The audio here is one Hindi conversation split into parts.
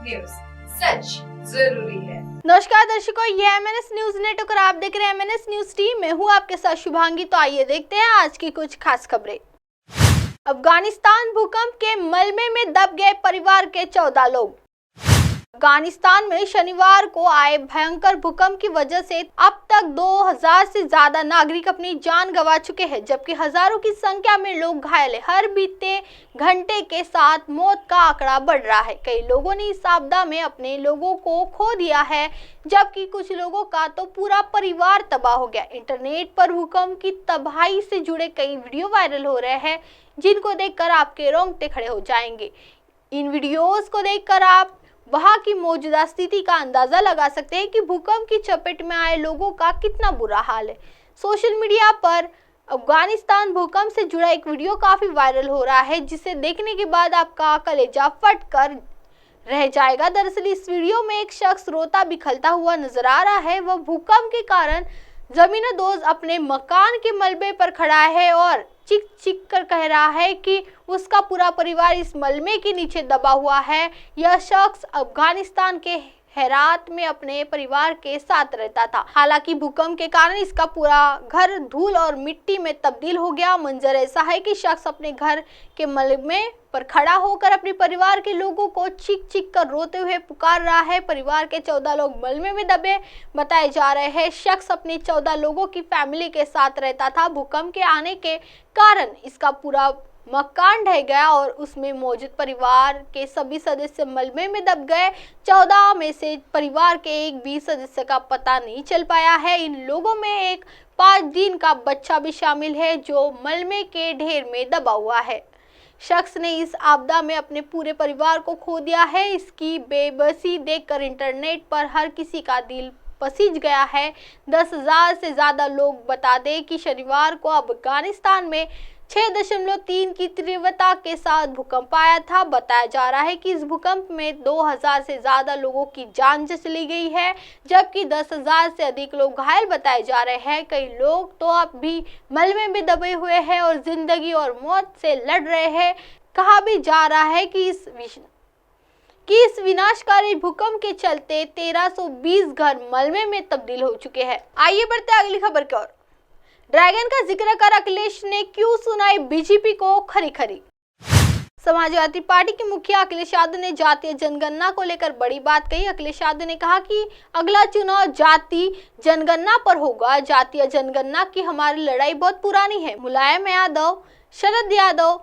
न्यूज, सच जरूरी है। नमस्कार दर्शकों, ये MNS न्यूज नेटवर्क और आप देख रहे हैं MNS न्यूज टीम। मैं हूँ आपके साथ शुभांगी। तो आइए देखते हैं आज की कुछ खास खबरें। अफगानिस्तान भूकंप के मलबे में दब गए परिवार के 14 लोग। अफगानिस्तान में शनिवार को आए भयंकर भूकंप की वजह से अब तक 2000 से ज्यादा नागरिक अपनी जान गंवा चुके हैं, जबकि हजारों की संख्या में लोग घायल हैं। हर बीते घंटे के साथ मौत का आंकड़ा बढ़ रहा है। कई लोगों ने इस आपदा में अपने लोगों को खो दिया है, जबकि कुछ लोगों का तो पूरा परिवार तबाह हो गया। इंटरनेट पर भूकंप की तबाही से जुड़े कई वीडियो वायरल हो रहे हैं, जिनको देखकर आपके रोंगटे खड़े हो जाएंगे। इन वीडियोस को देखकर आप वहां की मौजूदा स्थिति का अंदाजा लगा सकते हैं कि भूकंप की चपेट में आए लोगों का कितना बुरा हाल है। सोशल मीडिया पर अफगानिस्तान भूकंप से जुड़ा एक वीडियो काफी वायरल हो रहा है, जिसे देखने के बाद आपका कलेजा फट कर रह जाएगा। दरअसल इस वीडियो में एक शख्स रोता बिखरता हुआ नजर आ रहा है। वह भूकंप के कारण जमीनदोज अपने मकान के मलबे पर खड़ा है और चीख चीख कर कह रहा है कि उसका पूरा परिवार इस मलबे के नीचे दबा हुआ है। यह शख्स अफगानिस्तान के हेरात में अपने परिवार के साथ रहता था। हालांकि भूकंप के कारण इसका पूरा घर धूल और मिट्टी में तब्दील हो गया। मंजर ऐसा है कि शख्स अपने घर के मलबे पर खड़ा होकर अपने परिवार के लोगों को चीख चीख कर रोते हुए पुकार रहा है। परिवार के 14 लोग मलबे में दबे बताए जा रहे हैं। शख्स अपने 14 लोगों की फैमिली के साथ रहता था। भूकंप के आने के कारण इसका पूरा मकान ढह गया और उसमें मौजूद परिवार के सभी सदस्य मलबे में दब गए। 14 में से परिवार के एक भी सदस्य का पता नहीं चल पाया है। इन लोगों में एक 5 दिन का बच्चा भी शामिल है, जो मलबे के ढेर में दबा हुआ है। शख्स ने इस आपदा में अपने पूरे परिवार को खो दिया है। इसकी बेबसी देखकर इंटरनेट पर हर किसी का दिल पसीज गया है। 10,000 से ज्यादा लोग बता दें कि शनिवार को अफगानिस्तान में 6.3 की तीव्रता के साथ भूकंप आया था। बताया जा रहा है कि इस भूकंप में 2000 से ज्यादा लोगों की जान चली गई है, जबकि 10,000 से अधिक लोग घायल बताए जा रहे हैं। कई लोग तो अब भी मलबे में दबे हुए हैं और जिंदगी और मौत से लड़ रहे हैं। कहा भी जा रहा है कि इस विनाशकारी भूकंप के चलते 1320 घर मलबे में तब्दील हो चुके हैं। आइए बढ़ते हैं अगली खबर की ओर। ड्रैगन का जिक्र कर अखिलेश ने क्यों सुनाई बीजेपी को खरी खरी। समाजवादी पार्टी के मुखिया अखिलेश यादव ने जातीय जनगणना को लेकर बड़ी बात कही। अखिलेश यादव ने कहा कि अगला चुनाव जाति जनगणना पर होगा। जातीय जनगणना की हमारी लड़ाई बहुत पुरानी है। मुलायम यादव, शरद यादव,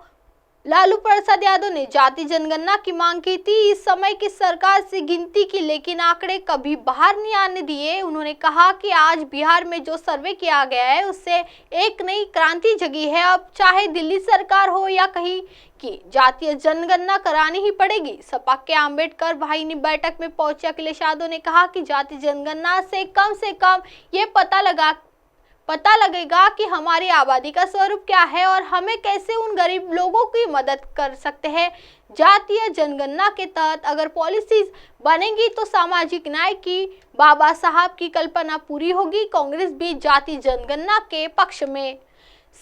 लालू प्रसाद यादव ने जाति जनगणना की मांग की थी इस समय की सरकार से गिनती की, लेकिन आंकड़े कभी बाहर नहीं आने दिए। उन्होंने कहा कि आज बिहार में जो सर्वे किया गया है उससे एक नई क्रांति जगी है। अब चाहे दिल्ली सरकार हो या कहीं की जातीय जनगणना करानी ही पड़ेगी। सपा के अंबेडकर वाहिनी बैठक में पहुंचे अखिलेश यादव ने कहा कि जाति जनगणना से कम ये पता लगेगा कि हमारी आबादी का स्वरूप क्या है और हमें कैसे उन गरीब लोगों की मदद कर सकते हैं। जातीय जनगणना के तहत अगर पॉलिसीज बनेंगी तो सामाजिक न्याय की बाबा साहब की कल्पना पूरी होगी। कांग्रेस भी जाति जनगणना के पक्ष में।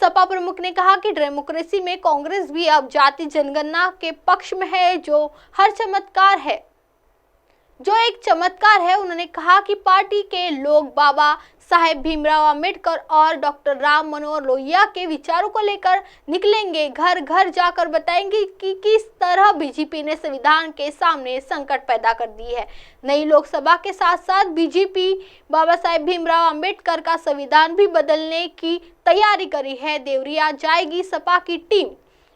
सपा प्रमुख ने कहा कि डेमोक्रेसी में कांग्रेस भी अब जाति जनगणना के पक्ष में है, जो एक चमत्कार है। उन्होंने कहा कि पार्टी के लोग बाबा साहेब भीमराव अंबेडकर और डॉक्टर राम मनोहर लोहिया के विचारों को लेकर निकलेंगे। घर घर जाकर बताएंगे कि किस तरह बीजेपी ने संविधान के सामने संकट पैदा कर दी है। नई लोकसभा के साथ साथ बीजेपी बाबा साहेब भीमराव अंबेडकर का संविधान भी बदलने की तैयारी करी है। देवरिया जाएगी सपा की टीम।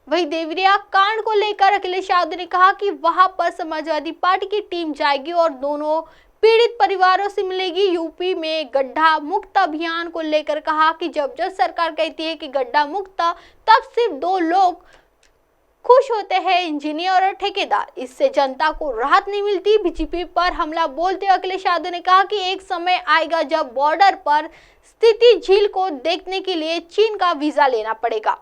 वही देवरिया कांड को लेकर अखिलेश यादव ने कहा कि वहां पर समाजवादी पार्टी की टीम जाएगी और दोनों पीड़ित परिवारों से मिलेगी। यूपी में गड्ढा मुक्त अभियान को लेकर कहा कि जब सरकार कहती है कि गड्ढा मुक्त, तब सिर्फ 2 लोग खुश होते हैं, इंजीनियर और ठेकेदार। इससे जनता को राहत नहीं मिलती। बीजेपी पर हमला बोलते हुए अखिलेश यादव ने कहा कि एक समय आएगा जब बॉर्डर पर स्थिति झील को देखने के लिए चीन का वीजा लेना पड़ेगा।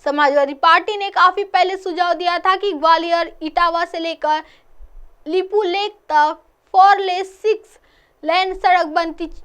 समाजवादी पार्टी ने काफी पहले सुझाव दिया था कि ग्वालियर इटावा से लेकर लिपुलेख तक 4-6 लेन सड़क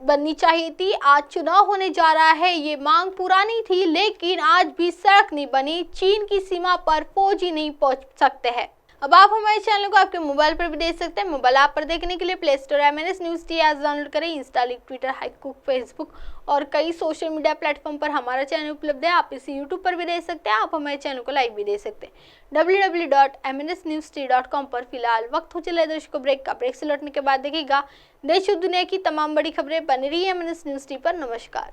बननी चाहिए थी। आज चुनाव होने जा रहा है, ये मांग पुरानी थी, लेकिन आज भी सड़क नहीं बनी। चीन की सीमा पर फौजी नहीं पहुंच सकते हैं। अब आप हमारे चैनल को आपके मोबाइल पर भी देख सकते हैं। मोबाइल ऐप पर देखने के लिए play store MNS news T आज डाउनलोड करें। इंस्टा, ट्विटर, हाइकुक, फेसबुक और कई सोशल मीडिया प्लेटफॉर्म पर हमारा चैनल उपलब्ध है। आप इसे यूट्यूब पर भी देख सकते हैं। आप हमारे चैनल को लाइव भी देख सकते हैं www.mnsnewst.com पर। फिलहाल वक्त हो चला दर्शकों ब्रेक का। ब्रेक से लौटने के बाद देखिएगा देश और दुनिया की तमाम बड़ी खबरें। बनी रही MNS न्यूज़ टी पर। नमस्कार।